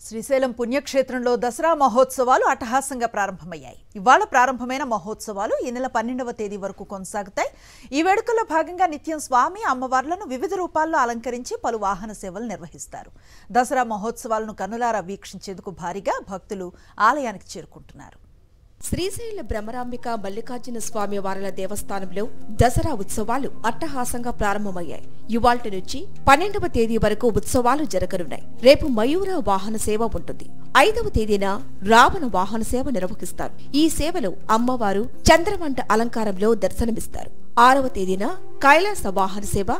శ్రీశైలం పుణ్యక్షేత్రంలో దసరా మహోత్సవాలు అట్టహాసంగా ప్రారంభమయ్యాయి. ఇవాళ ప్రారంభమైన మహోత్సవాలు ఈ నెల 12వ తేదీ వరకు కొనసాగుతాయి. ఈ వేడుకల్లో భాగంగా నిత్యం స్వామి అమ్మవార్లను వివిధ రూపాల్లో అలంకరించి పలు వాహన సేవలు నిర్వహిస్తారు. దసరా మహోత్సవాలను కన్నులారా వీక్షించేందుకు భారీగా భక్తులు ఆలయానికి చేరుకుంటున్నారు. శ్రీశైల బ్రహ్మరాంబిక మల్లికార్జున స్వామి వారల దేవస్థానంలో దసరా ఉత్సవాలు అట్టహాసంగా ప్రారంభమయ్యాయి. ఇవాల్టి నుంచి 12వ తేదీ వరకు ఉత్సవాలు జరగనున్నాయి. రేపు మయూర వాహన సేవ ఉంటుంది. 5వ తేదీన రావణ వాహన సేవ నిర్వహిస్తారు. ఈ సేవలో అమ్మవారు చంద్రమంట అలంకారంలో దర్శనమిస్తారు. 6వ తేదీన కైలాస వాహన సేవ,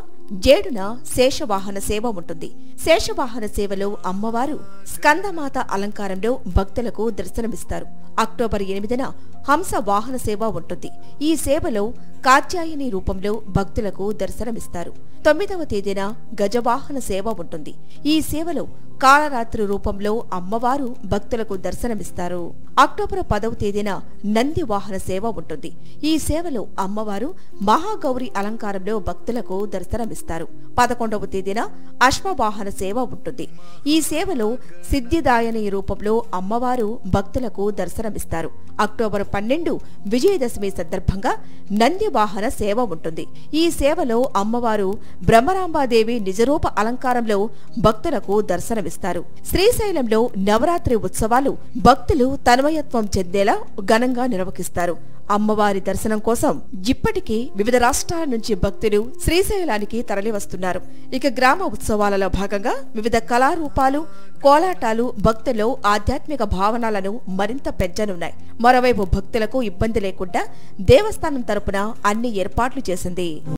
7న శేషవాహన సేవ ఉంటుంది. శేషవాహన సేవలో అమ్మవారు స్కందమాత అలంకారంలో భక్తులకు దర్శనమిస్తారు. అక్టోబర్ 8న హంస వాహన సేవ ఉంటుంది. ఈ సేవలో కాత్యాయని రూపంలో భక్తులకు దర్శనమిస్తారు. 9వ తేదీన గజవాహన సేవ ఉంటుంది. ఈ సేవలో కాళరాత్రి రూపంలో అమ్మవారు భక్తులకు దర్శనమిస్తారు. అక్టోబర్ 10వ తేదీన నంది వాహన సేవ ఉంటుంది. ఈ సేవలో అమ్మవారు మహాగౌరి అలంకారంలో భక్తులకు దర్శనమిస్తారు. 11వ తేదీన అశ్వవాహన సేవ ఉంటుంది. ఈ సేవలో సిద్ధిదాయని రూపంలో అమ్మవారు భక్తులకు దర్శనమిస్తారు. అక్టోబర్ 12 విజయదశమి సందర్భంగా నంది వాహన సేవ ఉంటుంది. ఈ సేవలో అమ్మవారు బ్రహ్మరాంబాదేవి నిజరూప అలంకారంలో భక్తులకు దర్శనమిస్తారు. శ్రీశైలంలో నవరాత్రి ఉత్సవాలు భక్తులు తన్మయత్వం చెందేలా ఘనంగా నిర్వహిస్తారు. అమ్మవారి దర్శనం కోసం ఇప్పటికీ వివిధ రాష్ట్రాల నుంచి భక్తులు శ్రీశైలానికి తరలివస్తున్నారు. ఇక గ్రామ ఉత్సవాలలో భాగంగా వివిధ కళారూపాలు, కోలాటాలు భక్తుల్లో ఆధ్యాత్మిక భావనలను మరింత పెంచనున్నాయి. మరోవైపు భక్తులకు ఇబ్బంది లేకుండా దేవస్థానం తరపున అన్ని ఏర్పాట్లు చేసింది.